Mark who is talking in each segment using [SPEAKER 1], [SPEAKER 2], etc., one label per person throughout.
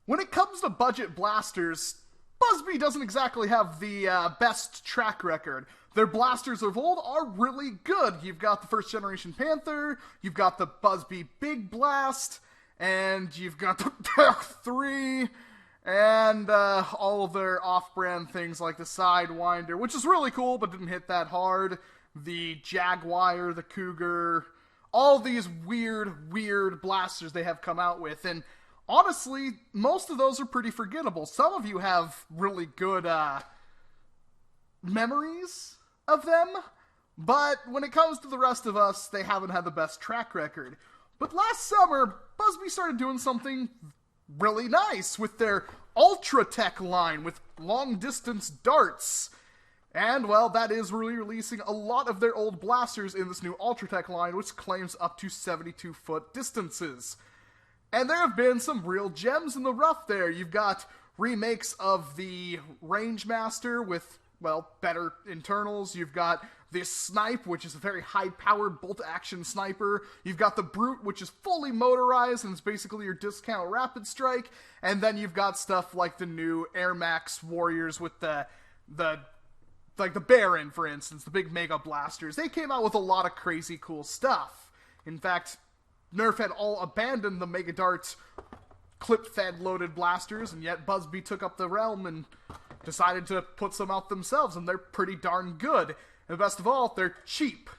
[SPEAKER 1] When it comes to budget blasters, BuzzBee doesn't exactly have the best track record. Their blasters of old are really good. You've got the first generation Panther, you've got the BuzzBee Big Blast, and you've got the Tek 3, and all of their off-brand things like the Sidewinder, which is really cool but didn't hit that hard, the Jaguar, the Cougar, all these weird blasters they have come out with, and honestly, most of those are pretty forgettable. Some of you have really good memories of them, but when it comes to the rest of us, they haven't had the best track record. But last summer, BuzzBee started doing something really nice with their Ultra Tech line with long-distance darts. And, well, that is really releasing a lot of their old blasters in this new Ultra Tech line, which claims up to 72-foot distances. And there have been some real gems in the rough there. You've got remakes of the Rangemaster with, well, better internals. You've got this Snipe, which is a very high-powered bolt-action sniper. You've got the Brute, which is fully motorized and it's basically your discount rapid strike. And then you've got stuff like the new Air Max Warriors with like the Baron, for instance, the big Mega Blasters. They came out with a lot of crazy cool stuff. In fact, Nerf had all abandoned the Mega Dart clip-fed loaded blasters, and yet BuzzBee took up the realm and decided to put some out themselves, and they're pretty darn good. And best of all, they're cheap.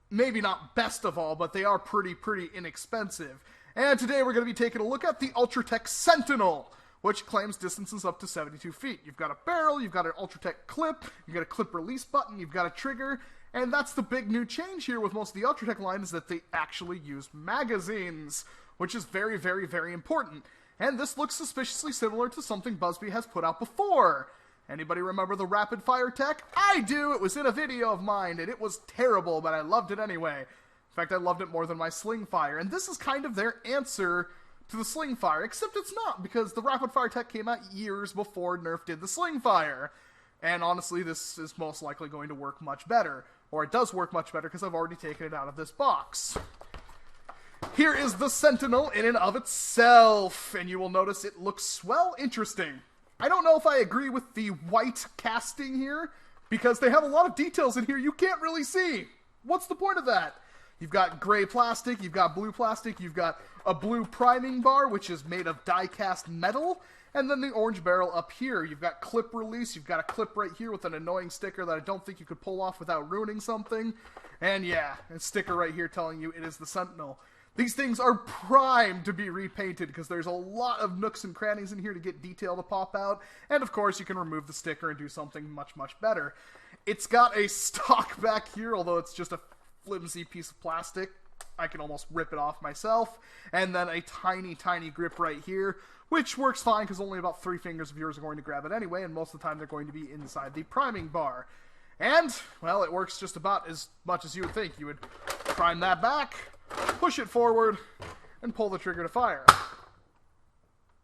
[SPEAKER 1] Maybe not best of all, but they are pretty inexpensive. And today we're going to be taking a look at the Tek Sentinel, which claims distances up to 72 feet. You've got a barrel, you've got an Tech clip, you've got a clip release button, you've got a trigger, and that's the big new change here with most of the Tech line is that they actually use magazines, which is very important. And this looks suspiciously similar to something BuzzBee has put out before. Anybody remember the rapid fire tech? I do! It was in a video of mine, and it was terrible, but I loved it anyway. In fact, I loved it more than my sling fire, and this is kind of their answer to the sling fire, except it's not, because the rapid fire tech came out years before Nerf did the sling fire. And honestly, this is most likely going to work much better. Or it does work much better because I've already taken it out of this box. Here is the Sentinel in and of itself, and you will notice it looks, well, interesting. I don't know if I agree with the white casting here, because they have a lot of details in here you can't really see. What's the point of that? You've got gray plastic, you've got blue plastic, you've got a blue priming bar, which is made of die-cast metal, and then the orange barrel up here. You've got clip release, you've got a clip right here with an annoying sticker that I don't think you could pull off without ruining something, and yeah, a sticker right here telling you it is the Sentinel. These things are primed to be repainted because there's a lot of nooks and crannies in here to get detail to pop out, and of course you can remove the sticker and do something much better. It's got a stock back here, although it's just a flimsy piece of plastic. I can almost rip it off myself. And then a tiny grip right here, which works fine because only about 3 fingers of yours are going to grab it anyway, and most of the time they're going to be inside the priming bar. And, well, it works just about as much as you would think. You would prime that back, push it forward, and pull the trigger to fire.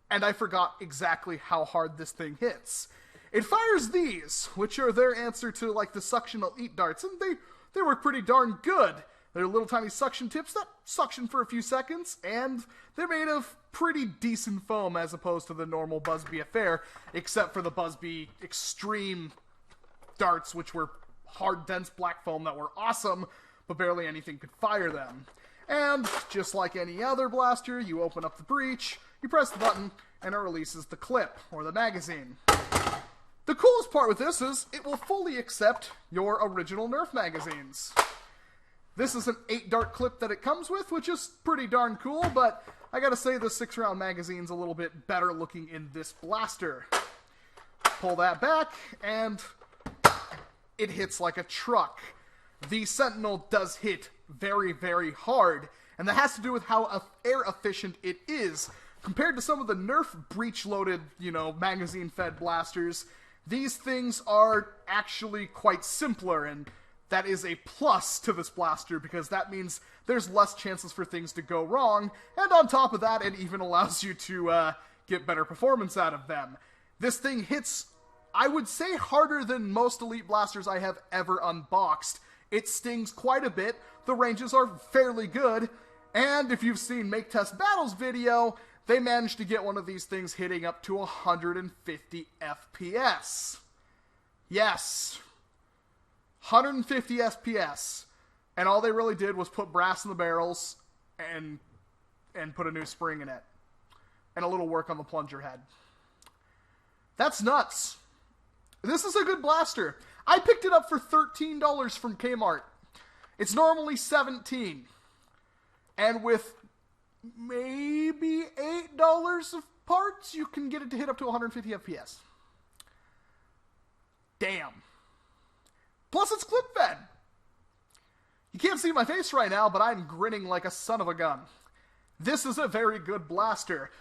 [SPEAKER 1] And I forgot exactly how hard this thing hits. It fires these, which are their answer to, like, the Suction Elite darts, and they work pretty darn good. They're little tiny suction tips that suction for a few seconds, and they're made of pretty decent foam as opposed to the normal BuzzBee affair, except for the BuzzBee Extreme darts, which were hard, dense black foam that were awesome, but barely anything could fire them. And just like any other blaster, you open up the breech, you press the button, and it releases the clip, or the magazine. The coolest part with this is it will fully accept your original Nerf magazines. This is an 8-dart clip that it comes with, which is pretty darn cool, but I gotta say the 6-round magazine's a little bit better looking in this blaster. Pull that back, and it hits like a truck. The Sentinel does hit very hard, and that has to do with how air efficient it is. Compared to some of the Nerf breech-loaded, magazine-fed blasters, these things are actually quite simpler, and that is a plus to this blaster because that means there's less chances for things to go wrong, and on top of that, it even allows you to get better performance out of them. This thing hits, I would say, harder than most Elite blasters I have ever unboxed. It stings quite a bit, the ranges are fairly good, and if you've seen Make Test Battle's video, they managed to get one of these things hitting up to 150 FPS. Yes. 150 FPS. And all they really did was put brass in the barrels and put a new spring in it. And a little work on the plunger head. That's nuts. This is a good blaster. I picked it up for $13 from Kmart. It's normally $17. And with maybe $8 of parts, you can get it to hit up to 150 FPS. Damn. Plus, it's clip-fed. You can't see my face right now, but I'm grinning like a son of a gun. This is a very good blaster.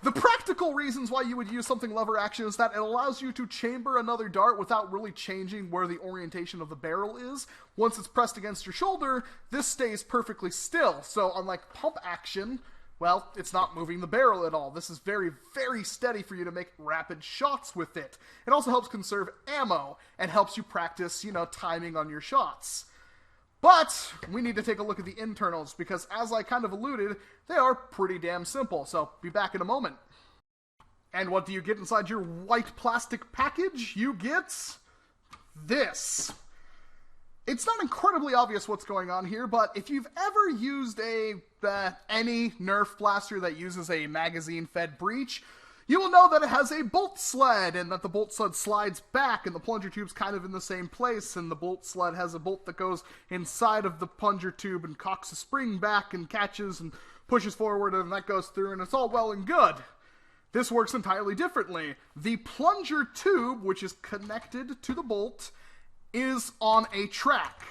[SPEAKER 1] The practical reasons why you would use something lever action is that it allows you to chamber another dart without really changing where the orientation of the barrel is. Once it's pressed against your shoulder, this stays perfectly still. So unlike pump action, well, it's not moving the barrel at all. This is very, very steady for you to make rapid shots with it. It also helps conserve ammo and helps you practice, timing on your shots. But we need to take a look at the internals because, as I kind of alluded, they are pretty damn simple. So, be back in a moment. And what do you get inside your white plastic package? You get this. It's not incredibly obvious what's going on here, but if you've ever used any Nerf blaster that uses a magazine-fed breech, you will know that it has a bolt sled, and that the bolt sled slides back, and the plunger tube's kind of in the same place, and the bolt sled has a bolt that goes inside of the plunger tube and cocks a spring back and catches and pushes forward, and that goes through, and it's all well and good. This works entirely differently. The plunger tube, which is connected to the bolt, is on a track.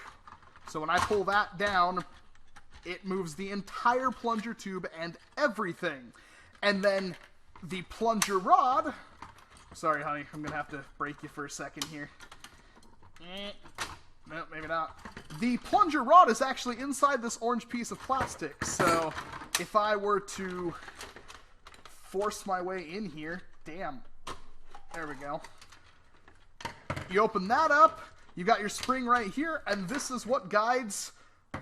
[SPEAKER 1] So when I pull that down, it moves the entire plunger tube and everything. And then the plunger rod... Sorry, honey, I'm going to have to break you for a second here. No, maybe not. The plunger rod is actually inside this orange piece of plastic, so if I were to force my way in here... Damn. There we go. You open that up, you got your spring right here, and this is what guides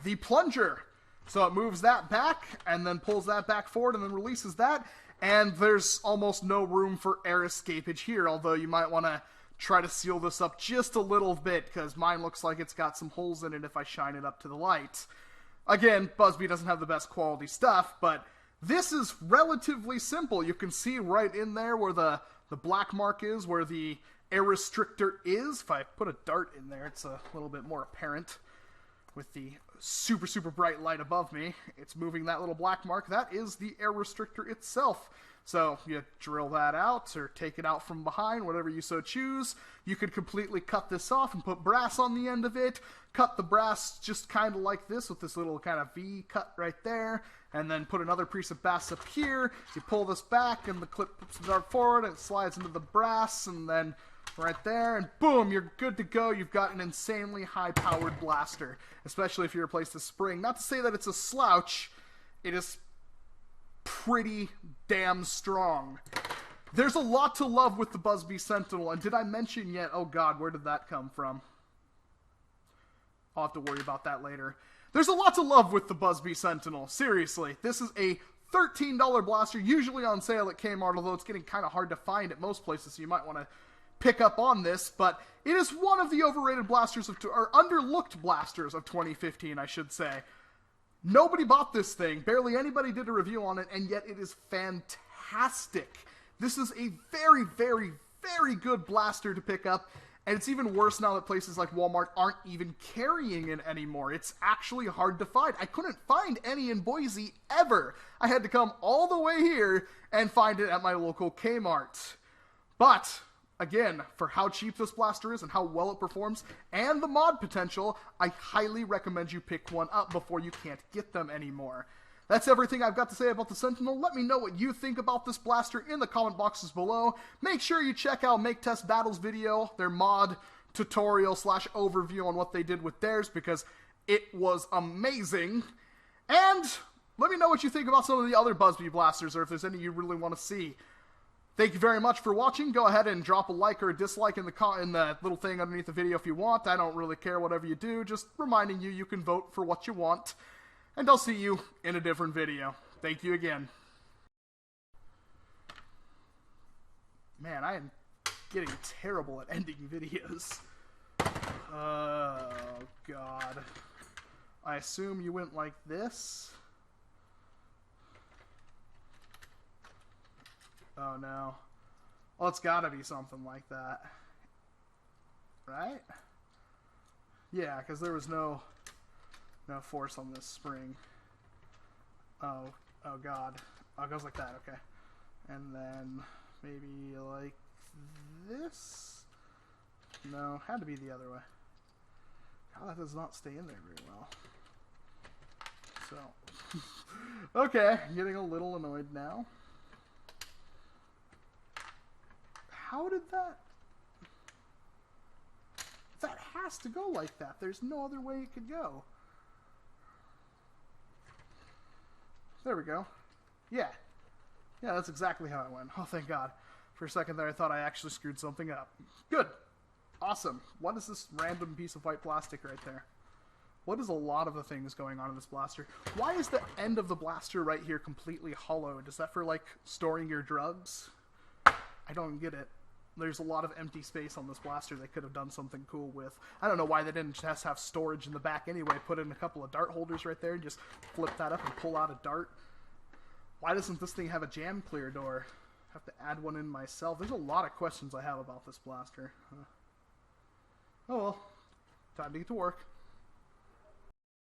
[SPEAKER 1] the plunger. So it moves that back, and then pulls that back forward, and then releases that. And there's almost no room for air escapage here, although you might want to try to seal this up just a little bit, because mine looks like it's got some holes in it if I shine it up to the light. Again, BuzzBee doesn't have the best quality stuff, but this is relatively simple. You can see right in there where the black mark is, where the air restrictor is. If I put a dart in there, it's a little bit more apparent. With the super, super bright light above me, it's moving that little black mark. That is the air restrictor itself. So you drill that out or take it out from behind, whatever you so choose. You could completely cut this off and put brass on the end of it. Cut the brass just kind of like this with this little kind of V cut right there. And then put another piece of brass up here. You pull this back and the clip puts the dart forward and it slides into the brass, and then right there, and boom, you're good to go. You've got an insanely high-powered blaster, especially if you replace the spring. Not to say that it's a slouch, it is pretty damn strong. There's a lot to love with the BuzzBee Sentinel, and did I mention yet, oh god, where did that come from? I'll have to worry about that later. There's a lot to love with the BuzzBee Sentinel, seriously. This is a $13 blaster, usually on sale at Kmart, although it's getting kind of hard to find at most places, so you might want to pick up on this, but it is one of the overrated blasters or underlooked blasters of 2015, I should say. Nobody bought this thing, barely anybody did a review on it, and yet it is fantastic. This is a very, very, very good blaster to pick up, and it's even worse now that places like Walmart aren't even carrying it anymore. It's actually hard to find. I couldn't find any in Boise ever. I had to come all the way here and find it at my local Kmart. But again, for how cheap this blaster is and how well it performs, and the mod potential, I highly recommend you pick one up before you can't get them anymore. That's everything I've got to say about the Sentinel. Let me know what you think about this blaster in the comment boxes below. Make sure you check out Make Test Battle's video, their mod tutorial / overview on what they did with theirs, because it was amazing. And let me know what you think about some of the other BuzzBee blasters, or if there's any you really want to see. Thank you very much for watching. Go ahead and drop a like or a dislike in the little thing underneath the video if you want. I don't really care whatever you do. Just reminding you, you can vote for what you want. And I'll see you in a different video. Thank you again. Man, I am getting terrible at ending videos. Oh, God. I assume you went like this? Oh, no. Well, it's gotta be something like that. Right? Yeah, because there was no force on this spring. Oh God. Oh, it goes like that, okay. And then maybe like this? No, had to be the other way. God, that does not stay in there very well. So, okay, getting a little annoyed now. How did that... That has to go like that. There's no other way it could go. There we go. Yeah. Yeah, that's exactly how it went. Oh, thank God. For a second there, I thought I actually screwed something up. Good. Awesome. What is this random piece of white plastic right there? What is a lot of the things going on in this blaster? Why is the end of the blaster right here completely hollowed? Is that for, like, storing your drugs? I don't get it. There's a lot of empty space on this blaster they could have done something cool with. I don't know why they didn't just have storage in the back anyway. Put in a couple of dart holders right there and just flip that up and pull out a dart. Why doesn't this thing have a jam clear door? Have to add one in myself. There's a lot of questions I have about this blaster. Oh well. Time to get to work.